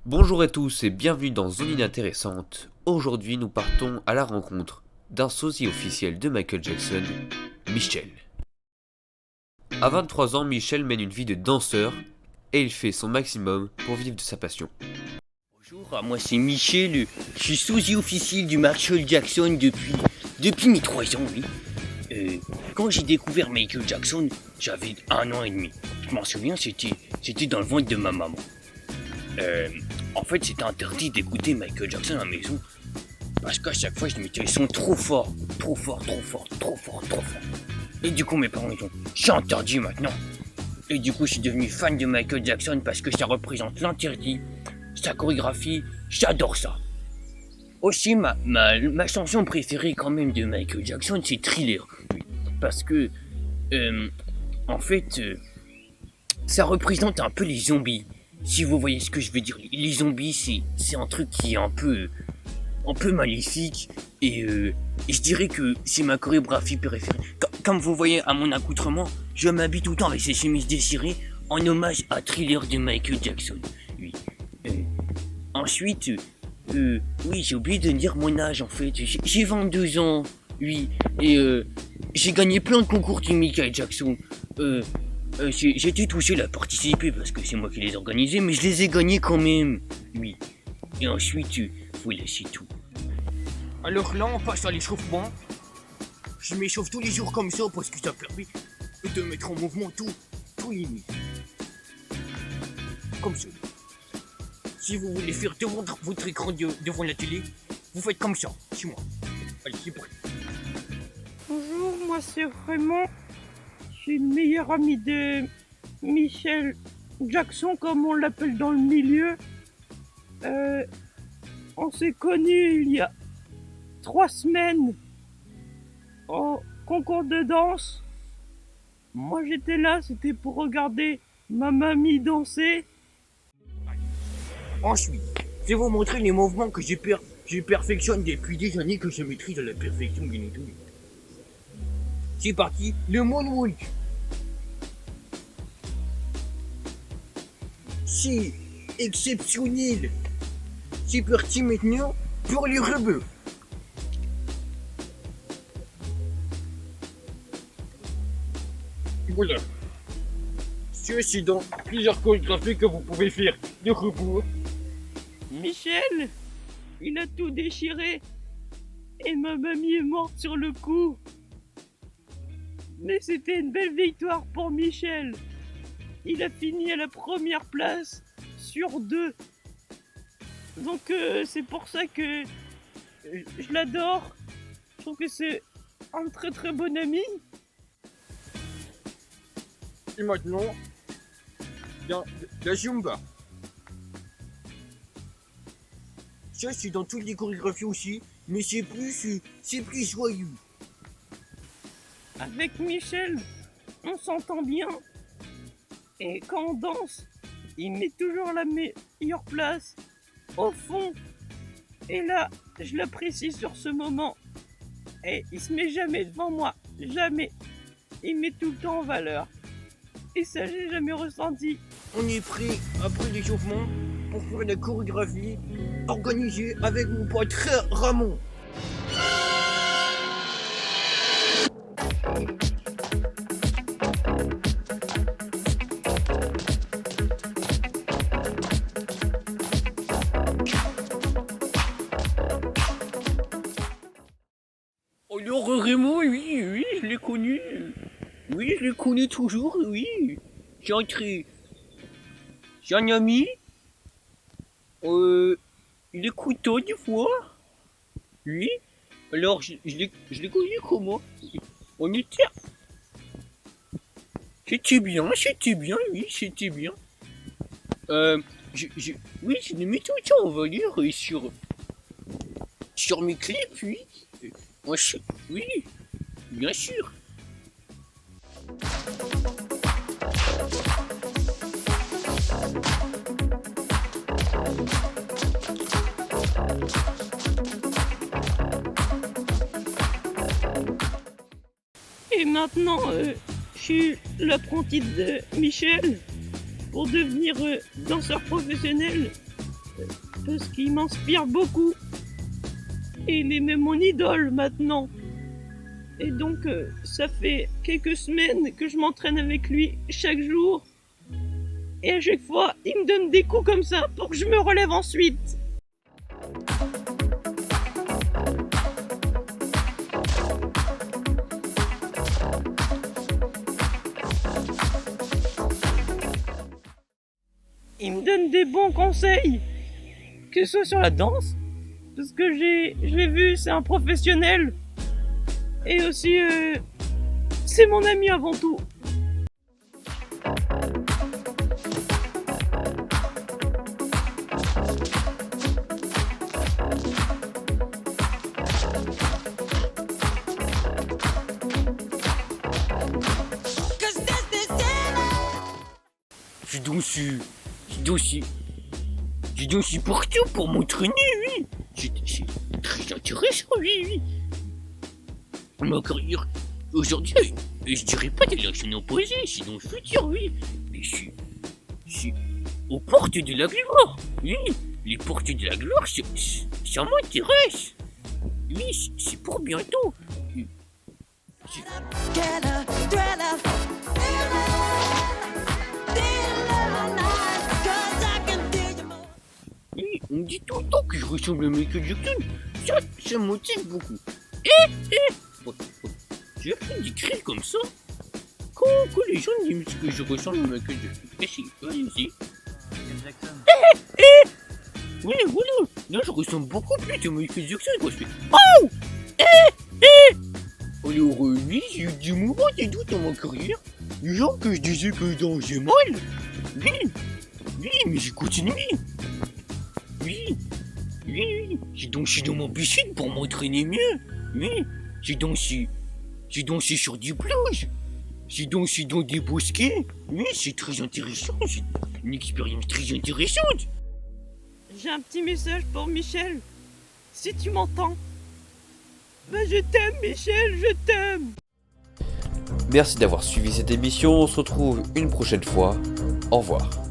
Bonjour à tous et bienvenue dans Zone Inintéressante. Aujourd'hui, nous partons à la rencontre d'un sosie officiel de Michael Jackson, Michel. À 23 ans, Michel mène une vie de danseur et il fait son maximum pour vivre de sa passion. Bonjour, moi c'est Michel, je suis sosie officiel du Michael Jackson depuis mes 3 ans, oui. Quand j'ai découvert Michael Jackson, j'avais 1 an et demi. Je m'en souviens, c'était dans le ventre de ma maman. En fait, c'était interdit d'écouter Michael Jackson à la maison. Parce qu'à chaque fois, je mettais les sons trop fort. Et du coup, mes parents ils ont c'est interdit maintenant. Et du coup, je suis devenu fan de Michael Jackson parce que ça représente l'interdit, sa chorégraphie, j'adore ça. Aussi, ma chanson préférée quand même de Michael Jackson, c'est Thriller. Oui. Parce que, en fait, ça représente un peu les zombies. Si vous voyez ce que je veux dire, les zombies, c'est un truc qui est un peu maléfique. Et je dirais que c'est ma chorégraphie préférée. Comme vous voyez à mon accoutrement, je m'habille tout le temps avec ces chemises dessirées en hommage à Thriller de Michael Jackson. Oui. Ensuite, oui, j'ai oublié de dire mon âge en fait. J'ai 22 ans, oui. Et j'ai gagné plein de concours de Michael Jackson. J'ai été touché à participer parce que c'est moi qui les ai organisés, mais je les ai gagnés quand même. Oui. Et ensuite, faut laisser tout. Alors là, on passe à l'échauffement. Je m'échauffe tous les jours comme ça parce que ça permet de mettre en mouvement tout limite. Comme ça. Si vous voulez faire devant votre écran devant la télé, vous faites comme ça, c'est moi. Allez, c'est prêt. Bonjour, moi c'est Raymond. Je suis le meilleur ami de Michel Jackson, comme on l'appelle dans le milieu. On s'est connus il y a 3 semaines au concours de danse. Moi j'étais là, c'était pour regarder ma mamie danser. Ensuite, je vais vous montrer les mouvements que je perfectionne depuis des années, que je maîtrise à la perfection, bien entendu. C'est parti, le moonwalk. C'est exceptionnel. C'est parti maintenant pour les rebeux. Voilà. C'est dans plusieurs chorégraphies que vous pouvez faire de rebeux. Michel, il a tout déchiré et ma mamie est morte sur le coup. Mais c'était une belle victoire pour Michel. Il a fini à la première place sur 2. Donc c'est pour ça que je l'adore. Je trouve que c'est un très très bon ami. Et maintenant, la Zumba. Ça, c'est dans toutes les chorégraphies aussi, mais c'est plus joyeux. Avec Michel, on s'entend bien. Et quand on danse, il met toujours la meilleure place au fond. Et là, je l'apprécie sur ce moment. Et il se met jamais devant moi, jamais. Il met tout le temps en valeur. Et ça, j'ai jamais ressenti. On est prêt après l'échauffement pour faire la chorégraphie organisée avec mon pote Ramon. Alors Raymond, oui, je l'ai connu. Oui, je le connais toujours, oui. J'ai un ami. Il est couteau des fois. Oui. Alors, je l'ai connu comment? On était... C'était bien, oui, c'était bien. Oui, je l'ai mis tout le temps, on va dire, sur mes clips, oui. Oui, bien sûr. Et maintenant, je suis l'apprenti de Michel pour devenir danseur professionnel parce qu'il m'inspire beaucoup. Et il est même mon idole maintenant. Et donc, ça fait quelques semaines que je m'entraîne avec lui chaque jour. Et à chaque fois, il me donne des coups comme ça pour que je me relève ensuite. Il me donne des bons conseils, que ce soit sur la danse, parce que je l'ai vu, c'est un professionnel. Et aussi, c'est mon ami avant tout. J'ai donc si partout pour m'entraîner, oui. C'est très intéressant, oui. Ma carrière aujourd'hui, je dirais pas de l'action opposée, c'est dans le futur, oui. Mais je suis aux portes de la gloire, oui. Les portes de la gloire, ça m'intéresse. Oui, c'est pour bientôt. Oui, on me dit tout le temps que je ressemble à Michael Jackson. Ça me motive beaucoup. Tu as fait des cris comme ça quand les gens disent que je ressemble à Michael Jackson. Allez-y. Oui, voilà. Là, je ressemble beaucoup plus à Michael Jackson quand je fais oh. Alors, oui, j'ai eu des moments de doute dans ma carrière. Des gens que je disais que je dansais mal. Oui, mais j'ai continué. Oui, j'ai dansé dans ma piscine pour m'entraîner mieux. Oui, j'ai dansé sur des plages. J'ai dansé dans des bosquets. Oui, c'est très intéressant. C'est une expérience très intéressante. J'ai un petit message pour Michel. Si tu m'entends, je t'aime Michel, je t'aime. Merci d'avoir suivi cette émission, on se retrouve une prochaine fois. Au revoir.